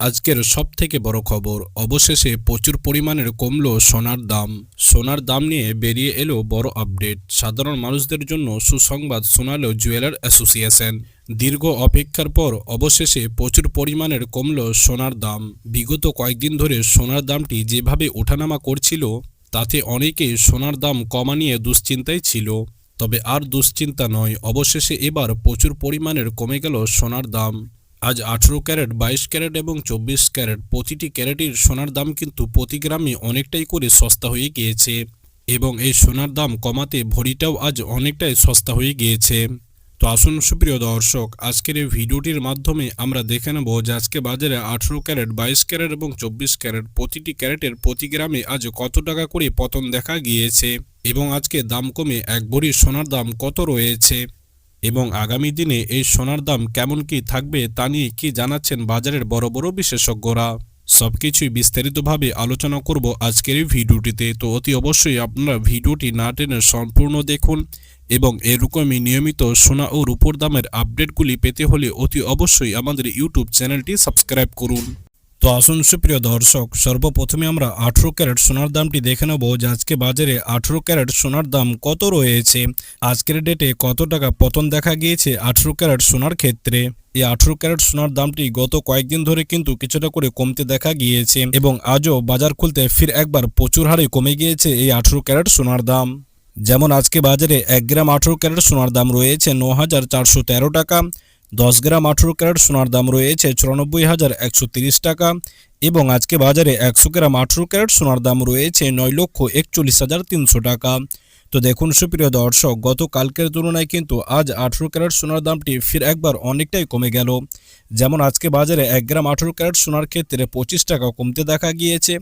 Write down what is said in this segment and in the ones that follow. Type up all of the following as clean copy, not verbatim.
আজকের সবথেকে বড় খবর, অবশেষে প্রচুর পরিমাণের কমলো সোনার দাম। সোনার দাম নিয়ে বেরিয়ে এলো বড় আপডেট। সাধারণ মানুষদের জন্য সুসংবাদ শোনালো জুয়েলার অ্যাসোসিয়েশন। দীর্ঘ অপেক্ষার পর অবশেষে প্রচুর পরিমাণের কমলো সোনার দাম। বিগত কয়েকদিন ধরে সোনার দামটি যেভাবে ওঠানামা করছিল, তাতে অনেকেই সোনার দাম কমা নিয়ে দুশ্চিন্তায় ছিল। তবে আর দুশ্চিন্তা নয়, অবশেষে এবার প্রচুর পরিমাণের কমে গেল সোনার দাম। আজ 18 ক্যারেট, 22 ক্যারেট এবং 24 ক্যারেট প্রতিটি ক্যারেটের সোনার দাম কিন্তু প্রতি গ্রামে অনেকটাই করে সস্তা হয়ে গিয়েছে এবং এই সোনার দাম কমাতে ভরিটাও আজ অনেকটাই সস্তা হয়ে গিয়েছে। তো আসুন সুপ্রিয় দর্শক, আজকের এই ভিডিওটির মাধ্যমে আমরা দেখে নেব যে আজকে বাজারে 18 ক্যারেট, 22 ক্যারেট এবং 24 ক্যারেট প্রতিটি ক্যারেটের প্রতি গ্রামে আজ কত টাকা করে পতন দেখা গিয়েছে এবং আজকে দাম কমে এক ভরি সোনার দাম কত রয়েছে এবং আগামী দিনে এই সোনার দাম কেমন কি থাকবে তা নিয়ে কি জানাচ্ছেন বাজারের বড় বড় বিশেষজ্ঞরা। সবকিছুই বিস্তারিতভাবে আলোচনা করব আজকের এই ভিডিওটিতে। তো অতি অবশ্যই আপনারা ভিডিওটি না টেনে সম্পূর্ণ দেখুন এবং এরকমই নিয়মিত সোনা ও রূপোর দামের আপডেটগুলি পেতে হলে অতি অবশ্যই আমাদের ইউটিউব চ্যানেলটি সাবস্ক্রাইব করুন। তো আসুন সুপ্রিয় দর্শক, সর্বপ্রথমে আমরা 18 ক্যারেট সোনার দামটি দেখে নেব যে আজকে বাজারে 18 ক্যারেট সোনার দাম কত রয়েছে, আজকের ডেটে কত টাকা পতন দেখা গিয়েছে 18 ক্যারেট সোনার ক্ষেত্রে। এই 18 ক্যারেট সোনার দামটি গত কয়েকদিন ধরে কিন্তু কিছুটা করে কমতে দেখা গিয়েছে এবং আজও বাজার খুলতে ফির একবার প্রচুর হারে কমে গিয়েছে এই 18 ক্যারেট সোনার দাম। যেমন আজকে বাজারে 1 গ্রাম 18 ক্যারেট সোনার দাম রয়েছে 9,413 টাকা, 10 গ্রাম 18 ক্যারেট সোনার দাম রয়েছে 94,130 টাকা এবং আজকে বাজারে 100 গ্রাম 18 ক্যারেট সোনার দাম রয়েছে 9,41,300 টাকা। তো দেখুন সুপ্রিয় দর্শক, গত কালকের তুলনায় কিন্তু আজ 18 ক্যারেট সোনার দামটি ফির একবার অনেকটাই কমে গেল। যেমন আজকে বাজারে 1 গ্রাম 18 ক্যারেট সোনার ক্ষেত্রে 25 টাকা কমতে দেখা গিয়েছে,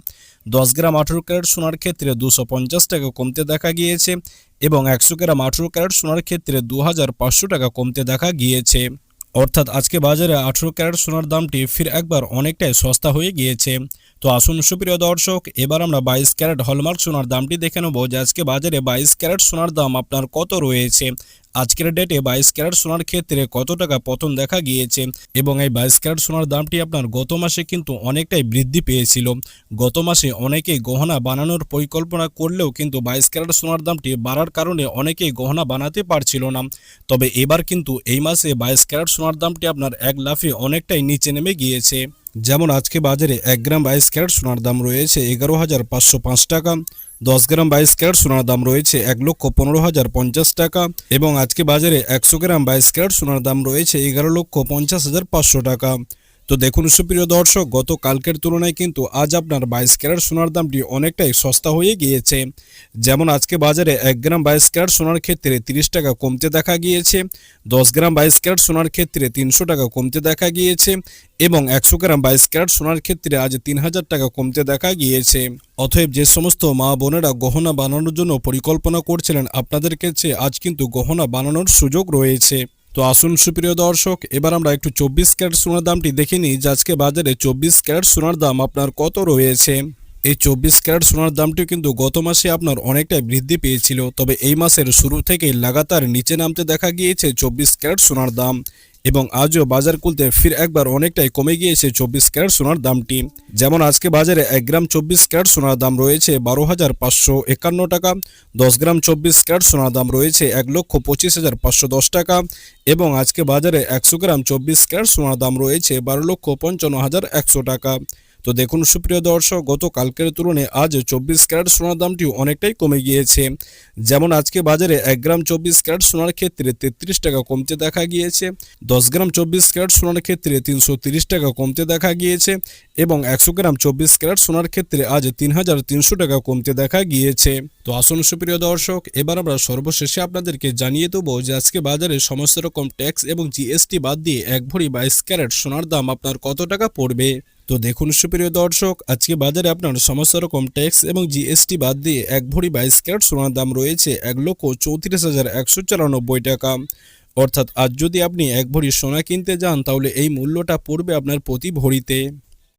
10 গ্রাম 18 ক্যারেট সোনার ক্ষেত্রে 250 টাকা কমতে দেখা গিয়েছে এবং 100 গ্রাম 18 ক্যারেট সোনার ক্ষেত্রে 2,500 টাকা কমতে দেখা গিয়েছে। অর্থাৎ আজকে বাজারে 18 ক্যারেট সোনার দামটি ফির একবার অনেকটাই সস্তা হয়ে গিয়েছে। তো আসুন সুপ্রিয় দর্শক, এবার আমরা 22 ক্যারেট হলমার্ক সোনার দামটি দেখে নেব যে আজকে বাজারে 22 ক্যারেট সোনার দাম আপনার কত রয়েছে, আজকের ডেটে 22 ক্যারেট সোনার ক্ষেত্রে কত টাকা পতন দেখা গিয়েছে এবং এই 22 ক্যারেট সোনার দামটি আপনার গত মাসে কিন্তু অনেকটাই বৃদ্ধি পেয়েছিল। গত মাসে অনেকেই গহনা বানানোর পরিকল্পনা করলেও কিন্তু 22 ক্যারেট সোনার দামটি বাড়ার কারণে অনেকেই গহনা বানাতে পারছিল না। তবে এবার কিন্তু এই মাসে 22 ক্যারেট সোনার দামটি আপনার এক লাফে অনেকটাই নিচে নেমে গিয়েছে। যেমন আজকে বাজারে 1 গ্রাম 22 ক্যারেট সোনার দাম রয়েছে 11,505 টাকা, 10 গ্রাম 22 ক্যারেট সোনার দাম রয়েছে 1,15,050 টাকা এবং আজকে বাজারে 100 গ্রাম 22 ক্যারেট সোনার দাম রয়েছে 11,50,500 টাকা। তো দেখুন সুপ্রিয় দর্শক, গত কালকের তুলনায় কিন্তু আজ আপনার 22 ক্যারেট সোনার দামটি অনেকটাই সস্তা হয়ে গিয়েছে। যেমন আজকে বাজারে 1 গ্রাম 22 ক্যারেট সোনার ক্ষেত্রে 30 টাকা কমতে দেখা গিয়েছে, 10 গ্রাম 22 ক্যারেট সোনার ক্ষেত্রে 300 টাকা কমতে দেখা গিয়েছে এবং 100 গ্রাম 22 ক্যারেট সোনার ক্ষেত্রে আজ 3,000 টাকা কমতে দেখা গিয়েছে। অতএব যে সমস্ত মা বোনেরা গহনা বানানোর জন্য পরিকল্পনা করছিলেন, আপনাদের কাছে আজ কিন্তু গহনা বানানোর সুযোগ রয়েছে। তো আসুন সুপ্রিয় দর্শক, এবার আমরা একটু 24 ক্যারেট সোনার দামটি দেখে নিই যে আজকে বাজারে 24 ক্যারেট সোনার দাম আপনার কত রয়েছে। এই 24 ক্যারেট সোনার দামটি কিন্তু গত মাসে আপনার অনেকটাই বৃদ্ধি পেয়েছিল, তবে এই মাসের শুরু থেকেই লাগাতার নিচে নামতে দেখা গিয়েছে 24 ক্যারেট সোনার দাম এবং আজও বাজার খুলতে ফির একবার অনেকটাই কমে গিয়েছে 24 ক্যারেট সোনার দামটি। যেমন আজকে বাজারে 1 গ্রাম 24 ক্যারেট সোনার দাম রয়েছে 12,551 টাকা, 10 গ্রাম 24 ক্যারেট সোনার দাম রয়েছে 1,25,510 টাকা এবং আজকে বাজারে 100 গ্রাম 24 ক্যারেট সোনার দাম রয়েছে 12,55,100 টাকা। তো দেখুন সুপ্রিয় দর্শক, গত কালকের তুলনায় আজ 24 ক্যারেট সোনার দামটি অনেকটাই কমে গিয়েছে। যেমন আজকে বাজারে 1 গ্রাম 24 ক্যারেট সোনার ক্ষেত্রে 33 টাকা কমতে দেখা গিয়েছে, 10 গ্রাম 24 ক্যারেট সোনার ক্ষেত্রে 330 টাকা কমতে দেখা গিয়েছে এবং 100 গ্রাম 24 ক্যারেট সোনার ক্ষেত্রে আজ 3,300 টাকা কমতে দেখা গিয়েছে। তো আসুন সুপ্রিয় দর্শক, এবার আমরা সর্বশেষে আপনাদেরকে জানিয়ে দেবো যে আজকে বাজারে সমস্ত রকম ট্যাক্স এবং জিএসটি বাদ দিয়ে এক ভরি 22 ক্যারেট সোনার দাম আপনার কত টাকা পড়বে। তো দেখুন সুপ্রিয় দর্শক, আজকে বাজারে আপনার সমস্ত রকম ট্যাক্স এবং জিএসটি বাদ দিয়ে এক ভরি 22 ক্যারেট সোনার দাম রয়েছে 1,34,194 টাকা। অর্থাৎ আজ যদি আপনি এক ভরি সোনা কিনতে যান তাহলে এই মূল্যটা পড়বে আপনার প্রতি ভরিতে